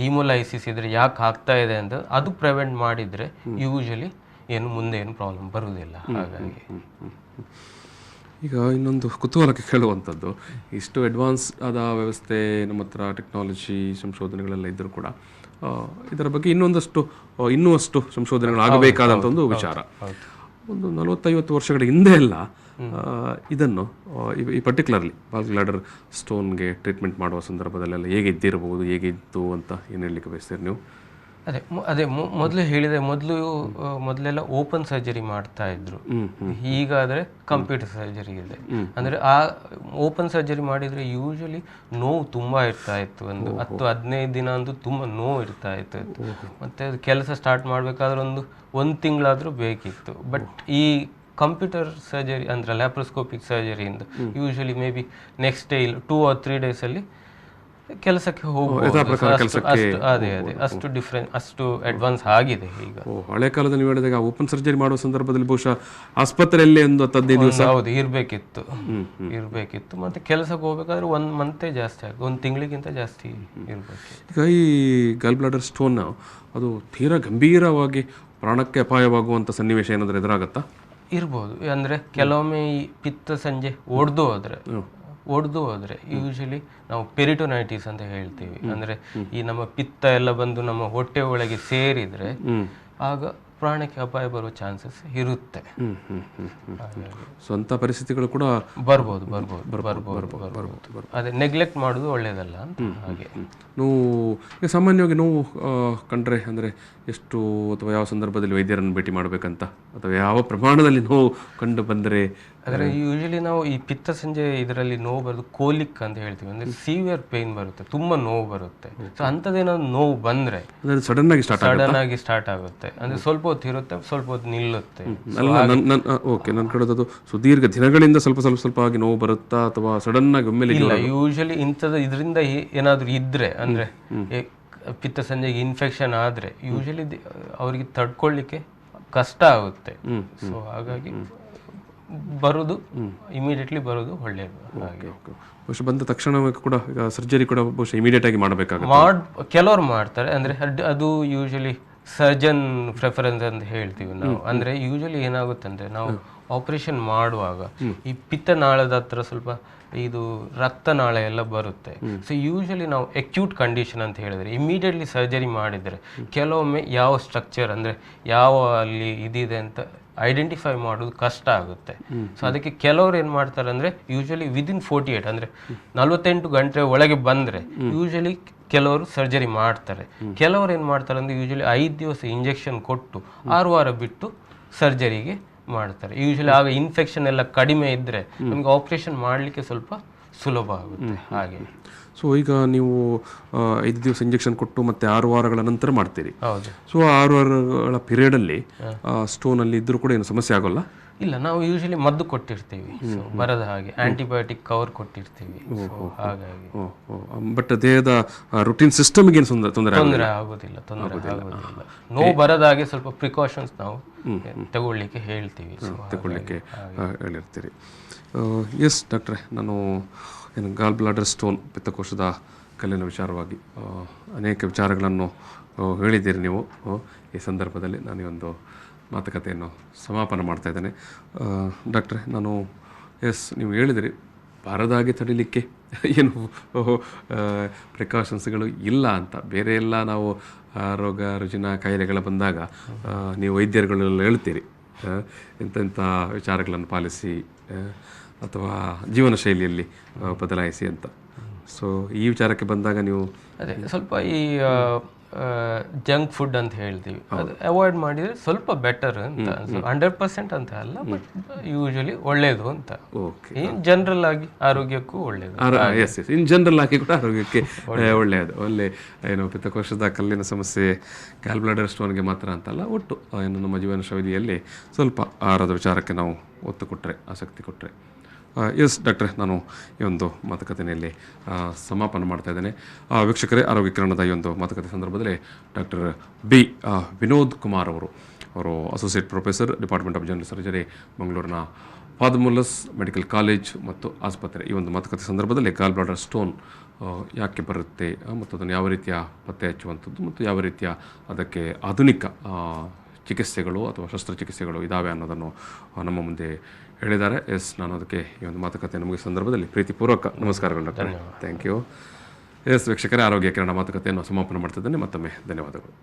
ಹಿಮೋಲೈಸಿಸ್ ಇದ್ರೆ ಯಾಕೆ ಆಗ್ತಾ ಇದೆ ಅಂತ ಅದು ಪ್ರಿವೆಂಟ್ ಮಾಡಿದರೆ ಯೂಶಲಿ ಮುಂದೆ ಏನು ಪ್ರಾಬ್ಲಮ್ ಬರುವುದಿಲ್ಲ. ಹಾಗಾಗಿ ಈಗ ಇನ್ನೊಂದು ಕುತೂಹಲಕ್ಕೆ ಕೇಳುವಂಥದ್ದು, ಇಷ್ಟು ಅಡ್ವಾನ್ಸ್ ಆದ ವ್ಯವಸ್ಥೆ ನಮ್ಮ ಹತ್ರ ಟೆಕ್ನಾಲಜಿ ಸಂಶೋಧನೆಗಳೆಲ್ಲ ಇದ್ದರೂ ಕೂಡ ಇದರ ಬಗ್ಗೆ ಇನ್ನೂ ಅಷ್ಟು ಸಂಶೋಧನೆಗಳಾಗಬೇಕಾದಂಥ ಒಂದು ವಿಚಾರ. ಒಂದು 40-50 ವರ್ಷಗಳ ಹಿಂದೆ ಎಲ್ಲ ಇದನ್ನು ಈ ಪರ್ಟಿಕ್ಯುಲರ್ಲಿ ಗಾಲ್ ಬ್ಲಾಡರ್ ಸ್ಟೋನ್ಗೆ ಟ್ರೀಟ್ಮೆಂಟ್ ಮಾಡುವ ಸಂದರ್ಭದಲ್ಲೆಲ್ಲ ಹೇಗಿದ್ದಿರಬಹುದು, ಹೇಗಿತ್ತು ಅಂತ ಏನು ಹೇಳಲಿಕ್ಕೆ ಬಯಸ್ತೀರಿ ನೀವು? ಅದೇ ಮೊದಲು ಹೇಳಿದೆ, ಮೊದಲೆಲ್ಲ ಓಪನ್ ಸರ್ಜರಿ ಮಾಡ್ತಾ ಇದ್ರು. ಈಗಾದರೆ ಕಂಪ್ಯೂಟರ್ ಸರ್ಜರಿ ಇದೆ. ಅಂದರೆ ಆ ಓಪನ್ ಸರ್ಜರಿ ಮಾಡಿದರೆ ಯೂಶಲಿ ನೋವು ತುಂಬ ಇರ್ತಾ ಇತ್ತು. ಒಂದು 10-15 ದಿನ ಅಂತೂ ತುಂಬ ನೋವು ಇರ್ತಾ ಇತ್ತು. ಮತ್ತು ಅದು ಕೆಲಸ ಸ್ಟಾರ್ಟ್ ಮಾಡಬೇಕಾದ್ರೆ ಒಂದು ತಿಂಗಳಾದರೂ ಬೇಕಿತ್ತು. ಬಟ್ ಈ ಕಂಪ್ಯೂಟರ್ ಸರ್ಜರಿ ಅಂದರೆ ಲ್ಯಾಪ್ರೋಸ್ಕೋಪಿಕ್ ಸರ್ಜರಿಯಿಂದ usually maybe next day 2 or 3 ಡೇಸಲ್ಲಿ ಕೆಲಸಕ್ಕೆ ಹೋಗ್ಬೋದು. ಅಷ್ಟು ಅಡ್ವಾನ್ಸ್ ಆಗಿದೆ ಈಗ. ಹಳೆ ಕಾಲದಲ್ಲಿ ನೀವು ಹೇಳಿದಾಗ ಓಪನ್ ಸರ್ಜರಿ ಮಾಡುವ ಸಂದರ್ಭದಲ್ಲಿ ಬಹುಶಃ ಆಸ್ಪತ್ರೆಯಲ್ಲಿ ಒಂದು 15 ದಿವಸ ಇರಬೇಕಿತ್ತು. ಮತ್ತೆ ಕೆಲಸಕ್ಕೆ ಹೋಗ್ಬೇಕಾದ್ರೆ 1 ಮಂತೇ ಜಾಸ್ತಿ ಆಗುತ್ತೆ, 1 ತಿಂಗಳಿಗಿಂತ ಜಾಸ್ತಿ ಇರಬೇಕು. ಈಗ ಈ ಗಾಲ್ ಬ್ಲಾಡರ್ ಸ್ಟೋನ್ ಅದು ತೀರಾ ಗಂಭೀರವಾಗಿ ಪ್ರಾಣಕ್ಕೆ ಅಪಾಯವಾಗುವಂಥ ಸನ್ನಿವೇಶ ಏನಾದರೂ ಎದುರಾಗತ್ತಾ? ಇರ್ಬೋದು. ಅಂದರೆ ಕೆಲವೊಮ್ಮೆ ಈ ಪಿತ್ತ ಸಂಜೆ ಒಡೆದು ಹೋದ್ರೆ ಯೂಶಲಿ ನಾವು ಪೆರಿಟೋನೈಟಿಸ್ ಅಂತ ಹೇಳ್ತೀವಿ. ಅಂದರೆ ಈ ನಮ್ಮ ಪಿತ್ತ ಎಲ್ಲ ಬಂದು ನಮ್ಮ ಹೊಟ್ಟೆ ಒಳಗೆ ಸೇರಿದ್ರೆ ಆಗ ಪ್ರಾಣಕ್ಕೆ ಅಪಾಯ ಬರುವ ಚಾನ್ಸಸ್ ಇರುತ್ತೆ. ಸ್ವಂತ ಪರಿಸ್ಥಿತಿಗಳು ಕೂಡ ಬರ್ಬೋದು. ಅದೇ ನೆಗ್ಲೆಕ್ಟ್ ಮಾಡೋದು ಒಳ್ಳೇದಲ್ಲ ಅಂತ. ಹಾಗೆ ನೋವು ಸಾಮಾನ್ಯವಾಗಿ ನೋವು ಕಂಡ್ರೆ ಅಂದರೆ ಎಷ್ಟು ಅಥವಾ ಯಾವ ಸಂದರ್ಭದಲ್ಲಿ ವೈದ್ಯರನ್ನು ಭೇಟಿ ಮಾಡಬೇಕಂತ ಅಥವಾ ಯಾವ ಪ್ರಮಾಣದಲ್ಲಿ ನೋವು ಕಂಡು ಬಂದರೆ? ಆದರೆ ಯೂಶಲಿ ನಾವು ಈ ಪಿತ್ತ ಸಂಜೆ ಇದರಲ್ಲಿ ನೋವು ಬರೋದು ಕೋಲಿಕ್ ಅಂತ ಹೇಳ್ತೀವಿ. ಅಂದರೆ ಸಿವಿಯರ್ ಪೇನ್ ಬರುತ್ತೆ, ತುಂಬ ನೋವು ಬರುತ್ತೆ. ಸೊ ಅಂಥದ್ದೇನಾದ್ರು ನೋವು ಬಂದರೆ ಸಡನ್ ಆಗಿ ಸ್ಟಾರ್ಟ್ ಆಗುತ್ತೆ. ಅಂದರೆ ಸ್ವಲ್ಪ ಹೊತ್ತು ಇರುತ್ತೆ, ಸ್ವಲ್ಪ ಹೊತ್ತು ನಿಲ್ಲುತ್ತೆ. ಓಕೆ, ನಾನು ಕೇಳೋದು ಸುದೀರ್ಘ ದಿನಗಳಿಂದ ಸ್ವಲ್ಪ ಆಗಿ ನೋವು ಬರುತ್ತಾ ಅಥವಾ ಸಡನ್ ಆಗಿ ಒಮ್ಮೆಲೆ? ಇಲ್ಲ, ಯೂಶಲಿ ಇದರಿಂದ ಏನಾದರೂ ಇದ್ರೆ ಅಂದರೆ ಪಿತ್ತ ಸಂಜೆಗೆ ಇನ್ಫೆಕ್ಷನ್ ಆದರೆ ಯೂಶಲಿ ಅವರಿಗೆ ತಡ್ಕೊಳ್ಳಿಕ್ಕೆ ಕಷ್ಟ ಆಗುತ್ತೆ. ಸೊ ಹಾಗಾಗಿ ಇಮಿಡಿಯೇಟ್ಲಿ ಬರೋದು ಒಳ್ಳೆಯದು. ಹಾಗೆ ಬಹುಶಃ ಬಂದ ತಕ್ಷಣ ಕೂಡ ಸರ್ಜರಿ ಕೂಡ ಬಹುಶಃ ಇಮಿಡಿಯೇಟ್ ಆಗಿ ಮಾಡಬೇಕಾಗುತ್ತೆ. ಕೆಲವರು ಮಾಡ್ತಾರೆ. ಅಂದರೆ ಅದು ಯೂಶಲಿ ಸರ್ಜನ್ ಪ್ರೆಫರೆನ್ಸ್ ಅಂತ ಹೇಳ್ತೀವಿ ನಾವು. ಅಂದರೆ ಯೂಶಲಿ ಏನಾಗುತ್ತೆ ಅಂದರೆ ನಾವು ಆಪರೇಷನ್ ಮಾಡುವಾಗ ಈ ಪಿತ್ತನಾಳದ ಹತ್ರ ಸ್ವಲ್ಪ ಇದು ರಕ್ತನಾಳ ಎಲ್ಲ ಬರುತ್ತೆ. ಸೊ ಯೂಶಲಿ ನಾವು ಅಕ್ಯೂಟ್ ಕಂಡೀಷನ್ ಅಂತ ಹೇಳಿದ್ರೆ ಇಮಿಡಿಯೇಟ್ಲಿ ಸರ್ಜರಿ ಮಾಡಿದರೆ ಕೆಲವೊಮ್ಮೆ ಯಾವ ಸ್ಟ್ರಕ್ಚರ್ ಅಂದರೆ ಯಾವ ಅಲ್ಲಿ ಇದಿದೆ ಅಂತ ಐಡೆಂಟಿಫೈ ಮಾಡೋದು ಕಷ್ಟ ಆಗುತ್ತೆ. ಸೊ ಅದಕ್ಕೆ ಕೆಲವರು ಏನು ಮಾಡ್ತಾರೆ ಅಂದರೆ ಯೂಶಲಿ ವಿದಿನ್ 48 ಅಂದರೆ 48 ಗಂಟೆ ಒಳಗೆ ಬಂದರೆ ಯೂಶಲಿ ಕೆಲವರು ಸರ್ಜರಿ ಮಾಡ್ತಾರೆ. ಕೆಲವರು ಏನು ಮಾಡ್ತಾರೆ ಅಂದರೆ ಯೂಶಲಿ 5 ದಿವಸ ಇಂಜೆಕ್ಷನ್ ಕೊಟ್ಟು 6 ವಾರ ಬಿಟ್ಟು ಸರ್ಜರಿಗೆ ಮಾಡ್ತಾರೆ. ಯೂಶಲಿ ಆಗ ಇನ್ಫೆಕ್ಷನ್ ಎಲ್ಲ ಕಡಿಮೆ ಇದ್ದರೆ ನಮಗೆ ಆಪರೇಷನ್ ಮಾಡಲಿಕ್ಕೆ ಸ್ವಲ್ಪ ಸುಲಭ ಆಗುತ್ತೆ. ಹಾಗೆ ಸೊ ಈಗ ನೀವು 5 ದಿವಸ ಇಂಜೆಕ್ಷನ್ ಕೊಟ್ಟು ಮತ್ತೆ 6 ವಾರಗಳ ನಂತರ ಮಾಡ್ತೀರಿ. ಹೌದು. ಸೊ 6 ವಾರಗಳ ಪೀರಿಯಡಲ್ಲಿ ಸ್ಟೋನಲ್ಲಿ ಇದ್ರೂ ಕೂಡ ಏನು ಸಮಸ್ಯೆ ಆಗೋಲ್ಲ? ಇಲ್ಲ, ನಾವು ಯೂಶಲಿ ಮದ್ದು ಕೊಟ್ಟಿರ್ತೀವಿ, ಬರದ ಹಾಗೆ ಆಂಟಿಬಯೋಟಿಕ್ ಕವರ್ ಕೊಟ್ಟಿರ್ತೀವಿ. ಹಾಗಾಗಿ ಬಟ್ ದೇಹದ ರುಟೀನ್ ಸಿಸ್ಟಮ್ಗೆ ಏನು ತೊಂದರೆ ಆಗೋದಿಲ್ಲ. ನೋವು ಬರದ ಹಾಗೆ ಸ್ವಲ್ಪ ಪ್ರಿಕಾಷನ್ಸ್ ನಾವು ತಗೊಳ್ಳಿಕ್ಕೆ ಹೇಳ್ತೀವಿ, ತಗೊಳ್ಳಿಕ್ಕೆ ಹೇಳಿರ್ತೀರಿ. ಎಸ್ ಡಾಕ್ಟ್ರೆ, ನಾನು ಏನು ಗಾಲ್ ಬ್ಲಾಡರ್ ಸ್ಟೋನ್ ಪಿತ್ತಕೋಶದ ಕಲ್ಲಿನ ವಿಚಾರವಾಗಿ ಅನೇಕ ವಿಚಾರಗಳನ್ನು ಹೇಳಿದ್ದೀರಿ ನೀವು. ಈ ಸಂದರ್ಭದಲ್ಲಿ ನಾನು ಈ ಒಂದು ಮಾತುಕತೆಯನ್ನು ಸಮಾಪನ ಮಾಡ್ತಾ ಇದ್ದೇನೆ. ಡಾಕ್ಟ್ರೆ, ನಾನು ನೀವು ಹೇಳಿದಿರಿ ಬಾರದಾಗಿ ತಡಿಲಿಕ್ಕೆ ಏನು ಪ್ರಿಕಾಷನ್ಸ್ಗಳು ಇಲ್ಲ ಅಂತ. ಬೇರೆ ಎಲ್ಲ ನಾವು ರೋಗ ರುಜಿನ ಕಾಯಿಲೆಗಳ ಬಂದಾಗ ನೀವು ವೈದ್ಯರುಗಳೆಲ್ಲ ಹೇಳ್ತೀರಿ ಇಂಥ ವಿಚಾರಗಳನ್ನು ಪಾಲಿಸಿ ಅಥವಾ ಜೀವನ ಶೈಲಿಯಲ್ಲಿ ಬದಲಾಯಿಸಿ ಅಂತ. ಸೊ ಈ ವಿಚಾರಕ್ಕೆ ಬಂದಾಗ ನೀವು ಅದೇ ಸ್ವಲ್ಪ ಈ ಜಂಕ್ ಫುಡ್ ಅಂತ ಹೇಳ್ತೀವಿ, ಅದು ಅವಾಯ್ಡ್ ಮಾಡಿದರೆ ಸ್ವಲ್ಪ ಬೆಟರ್ ಅಂತ. 100% ಅಂತ ಅಲ್ಲ, ಬಟ್ ಯೂಶಲಿ ಒಳ್ಳೇದು ಅಂತ. ಓಕೆ, ಇನ್ ಜನರಲ್ ಆಗಿ ಆರೋಗ್ಯಕ್ಕೂ ಒಳ್ಳೇದು. ಎಸ್ ಎಸ್ ಇನ್ ಜನರಲ್ ಆಗಿ ಕೂಡ ಆರೋಗ್ಯಕ್ಕೆ ಒಳ್ಳೆಯದು. ಒಳ್ಳೆ ಏನು ಪಿತ್ತಕೋಶದ ಕಲ್ಲಿನ ಸಮಸ್ಯೆ, ಗ್ಯಾಲ್ ಬ್ಲಾಡರ್ ಸ್ಟೋನ್ಗೆ ಮಾತ್ರ ಅಂತಲ್ಲ, ಒಟ್ಟು ಏನು ನಮ್ಮ ಜೀವನ ಶೈಲಿಯಲ್ಲಿ ಸ್ವಲ್ಪ ಆಹಾರದ ವಿಚಾರಕ್ಕೆ ನಾವು ಒತ್ತು ಕೊಟ್ಟರೆ, ಆಸಕ್ತಿ ಕೊಟ್ಟರೆ. ಎಸ್ ಡಾಕ್ಟ್ರೆ, ನಾನು ಈ ಒಂದು ಮಾತುಕತೆಯಲ್ಲಿ ಸಮಾಪನ ಮಾಡ್ತಾ ಇದ್ದೇನೆ. ವೀಕ್ಷಕರೇ, ಆರೋಗ್ಯ ಕಿರಣದ ಈ ಒಂದು ಮಾತುಕತೆ ಸಂದರ್ಭದಲ್ಲಿ Dr.B ವಿನೋದ್ ಕುಮಾರ್ ಅವರು associate professor, department of general surgery, ಮಂಗಳೂರಿನ ಫಾದರ್ಮುಲ್ಲರ್ ಮೆಡಿಕಲ್ ಕಾಲೇಜ್ ಮತ್ತು ಆಸ್ಪತ್ರೆ. ಈ ಒಂದು ಮಾತುಕತೆ ಸಂದರ್ಭದಲ್ಲಿ ಗಾಲ್ ಬ್ಲಾಡರ್ ಸ್ಟೋನ್ ಯಾಕೆ ಬರುತ್ತೆ ಮತ್ತು ಅದನ್ನು ಯಾವ ರೀತಿಯ ಪತ್ತೆ ಹಚ್ಚುವಂಥದ್ದು ಮತ್ತು ಯಾವ ರೀತಿಯ ಅದಕ್ಕೆ ಆಧುನಿಕ ಚಿಕಿತ್ಸೆಗಳು ಅಥವಾ ಶಸ್ತ್ರಚಿಕಿತ್ಸೆಗಳು ಇದ್ದಾವೆ ಅನ್ನೋದನ್ನು ನಮ್ಮ ಮುಂದೆ ಹೇಳಿದ್ದಾರೆ. ಎಸ್, ನಾನು ಅದಕ್ಕೆ ಈ ಒಂದು ಮಾತುಕತೆ ಮುಗಿದ ಸಂದರ್ಭದಲ್ಲಿ ಪ್ರೀತಿಪೂರ್ವಕ ನಮಸ್ಕಾರಗಳು ಡಾಕ್ಟರ್. Thank you. ಎಸ್ ವೀಕ್ಷಕರೇ, ಆರೋಗ್ಯ ಕಿರಣ ಮಾತುಕತೆಯನ್ನು ಸಮಾಪನ ಮಾಡ್ತಿದ್ದೇನೆ. ಮತ್ತೊಮ್ಮೆ ಧನ್ಯವಾದಗಳು.